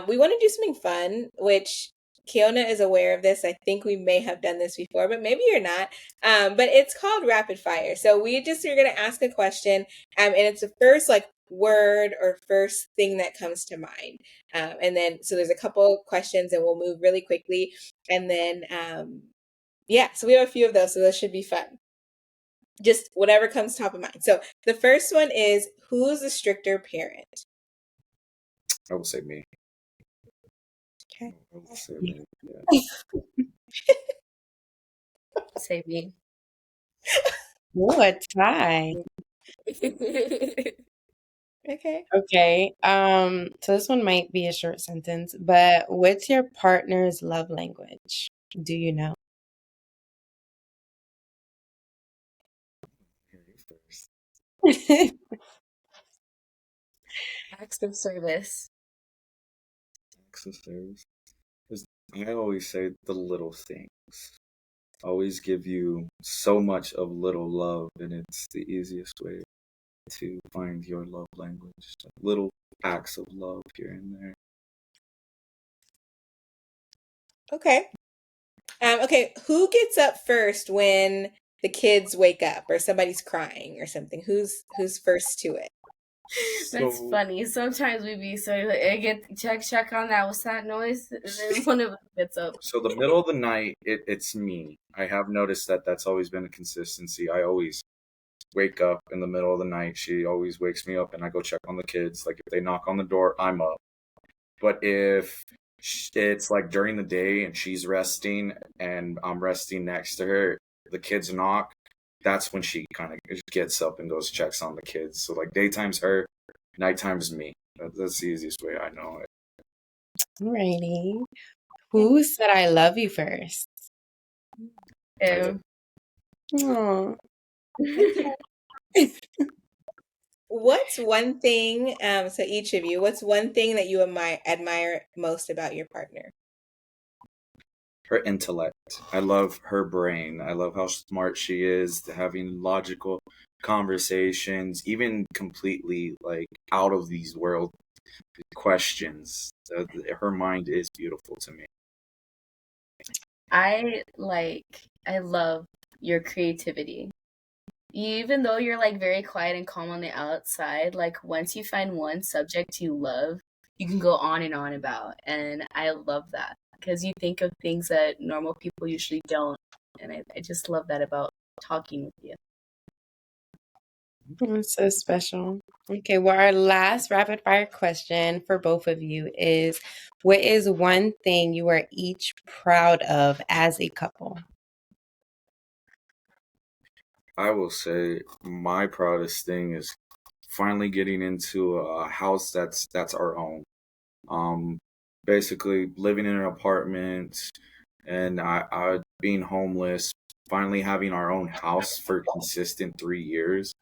S4: We want to do something fun, which Keona is aware of this. I think we may have done this before, but maybe you're not. But it's called rapid fire. So we're going to ask a question, and it's the first like word or first thing that comes to mind. And then so there's a couple questions, and we'll move really quickly. And then yeah, so we have a few of those, so those should be fun. Just whatever comes top of mind. So the first one is, who's the stricter parent?
S5: I would say me.
S4: Okay.
S5: I would say me. Yeah.
S6: Say me.
S3: Ooh, a tie.
S4: Okay.
S3: Okay. So this one might be a short sentence, but what's your partner's love language? Do you know?
S6: Acts of service.
S5: Sisters. I always say the little things always give you so much of little love, and it's the easiest way to find your love language. Like little acts of love here and there.
S4: Okay. Okay, who gets up first when the kids wake up or somebody's crying or something? Who's first to it?
S6: That's
S5: So,
S6: funny. Sometimes we be so like, "Hey, get check on that. What's that noise?" And then one of us gets up.
S5: so the middle of the night, it's me. I have noticed that that's always been a consistency. I always wake up in the middle of the night. She always wakes me up, and I go check on the kids. Like if they knock on the door, I'm up. But if it's like during the day and she's resting and I'm resting next to her, the kids knock, that's when she kind of gets up and goes checks on the kids. So like daytime's her, nighttime's me. That's the easiest way I know it.
S3: Alrighty. Who said I love you first?
S5: I did.
S3: Aw.
S4: What's one thing, so each of you, what's one thing that you admire most about your partner?
S5: Her intellect. I love her brain. I love how smart she is, having logical conversations, even completely like out of these world questions. Her mind is beautiful to me.
S6: I love your creativity. Even though you're like very quiet and calm on the outside, like once you find one subject you love, you can go on and on about. And I love that because you think of things that normal people usually don't. And I just love that about talking with you.
S3: That's so special. Okay, well, our last rapid fire question for both of you is what is one thing you are each proud of as a couple?
S5: I will say my proudest thing is finally getting into a house that's our own. Um, Basically living in an apartment and I being homeless, finally having our own house for consistent 3 years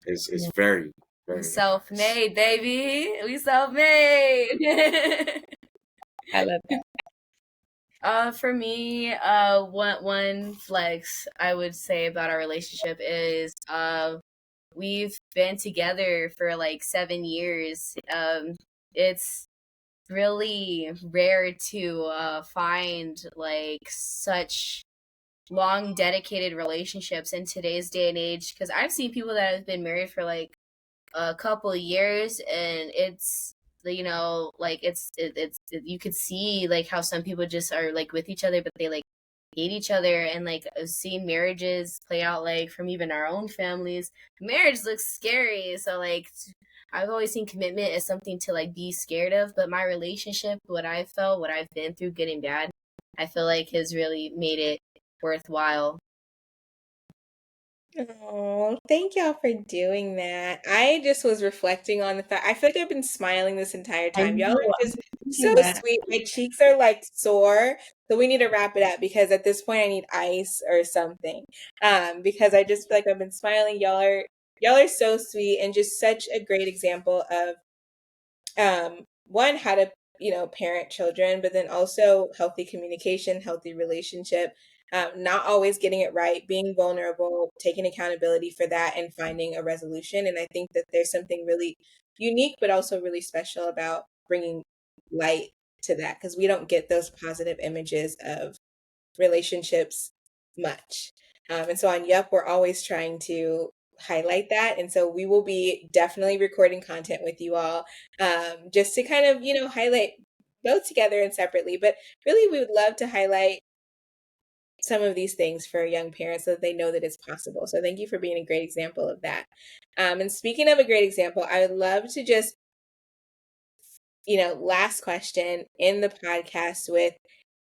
S5: is very, very nice.
S6: Self-made, baby. We self-made.
S3: I love that.
S6: For me, one flex I would say about our relationship is we've been together for like 7 years. It's really rare to find like such long dedicated relationships in today's day and age because I've seen people that have been married for like a couple of years and it's like you could see like how some people just are like with each other but they like hate each other. And like I've seen marriages play out like from even our own families. Marriage looks scary, so like I've always seen commitment as something to like be scared of, but my relationship, what I felt, what I've been through good and bad, I feel like has really made it worthwhile.
S4: Oh, thank y'all for doing that. I just was reflecting on the fact I feel like I've been smiling this entire
S3: I
S4: time. Y'all
S3: know.
S4: are
S3: I'm
S4: just
S3: thinking
S4: so
S3: that.
S4: sweet. My cheeks are like sore, so we need to wrap it up because at this point I need ice or something. Because I just feel like I've been smiling. Y'all are so sweet and just such a great example of one, how to parent children, but then also healthy communication, healthy relationship, not always getting it right, being vulnerable, taking accountability for that, and finding a resolution. And I think that there's something really unique but also really special about bringing light to that because we don't get those positive images of relationships much. And so on Yup, we're always trying to highlight that. And so we will be definitely recording content with you all, just to kind of, highlight both together and separately. But really, we would love to highlight some of these things for young parents so that they know that it's possible. So thank you for being a great example of that. And speaking of a great example, I would love to just, last question in the podcast with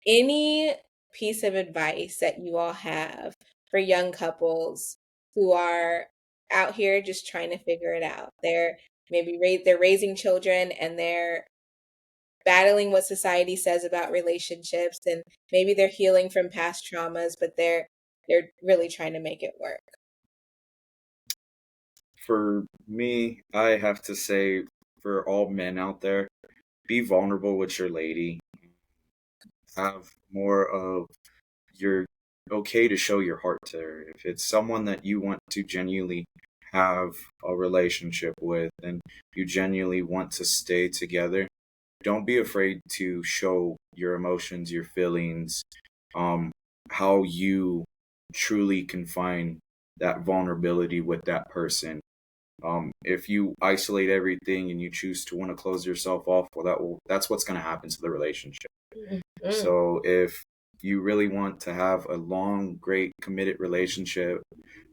S4: any piece of advice that you all have for young couples who are out here just trying to figure it out. They're raising children and they're battling what society says about relationships and maybe they're healing from past traumas, but they're really trying to make it work.
S5: For me, I have to say for all men out there, be vulnerable with your lady. Have more of you're okay to show your heart to her. If it's someone that you want to genuinely have a relationship with and you genuinely want to stay together, don't be afraid to show your emotions, your feelings, how you truly can find that vulnerability with that person. If you isolate everything and you choose to want to close yourself off, well, that's what's going to happen to the relationship. So if you really want to have a long, great, committed relationship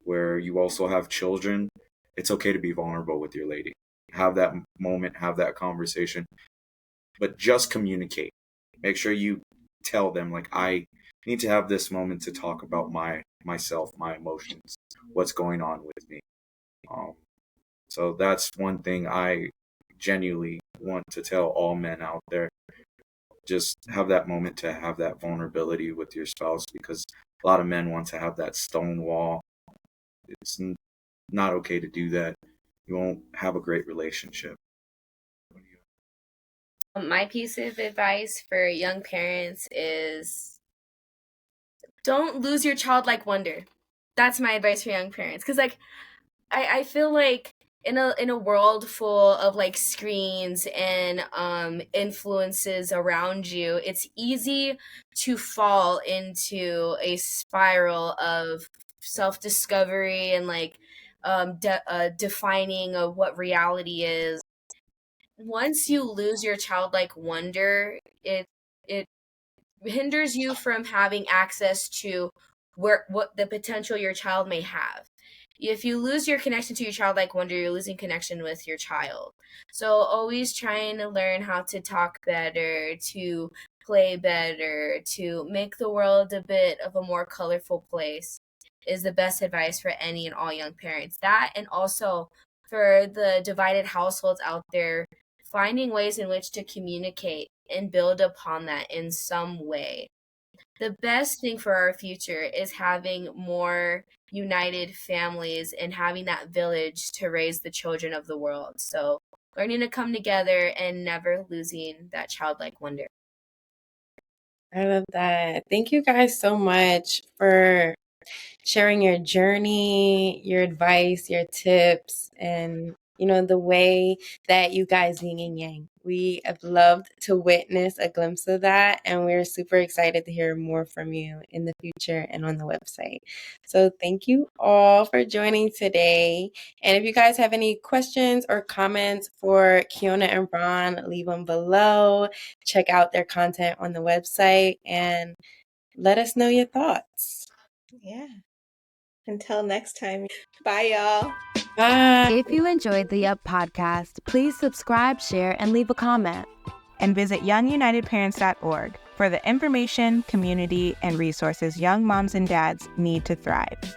S5: where you also have children, it's okay to be vulnerable with your lady. Have that moment, have that conversation, but just communicate. Make sure you tell them, like, I need to have this moment to talk about myself, my emotions, what's going on with me. So that's one thing I genuinely want to tell all men out there. Just have that moment to have that vulnerability with your spouse, because a lot of men want to have that stone wall. It's not okay to do that. You won't have a great relationship.
S6: My piece of advice for young parents is don't lose your childlike wonder. That's my advice for young parents. Because, like, I feel like in a world full of like screens and influences around you, it's easy to fall into a spiral of self-discovery and like defining of what reality is. Once you lose your childlike wonder, it hinders you from having access to what the potential your child may have. If you lose your connection to your childlike wonder, you're losing connection with your child. So always trying to learn how to talk better, to play better, to make the world a bit of a more colorful place is the best advice for any and all young parents. That, and also for the divided households out there, finding ways in which to communicate and build upon that in some way. The best thing for our future is having more united families and having that village to raise the children of the world. So learning to come together and never losing that childlike wonder.
S3: I love that. Thank you guys so much for sharing your journey, your advice, your tips, and the way that you guys yin and yang. We have loved to witness a glimpse of that, and we're super excited to hear more from you in the future and on the website. So thank you all for joining today. And if you guys have any questions or comments for Keona and Ron, leave them below. Check out their content on the website and let us know your thoughts.
S4: Yeah. Until next time. Bye, y'all.
S3: Bye.
S1: If you enjoyed the Up podcast, please subscribe, share, and leave a comment.
S2: And visit youngunitedparents.org for the information, community, and resources young moms and dads need to thrive.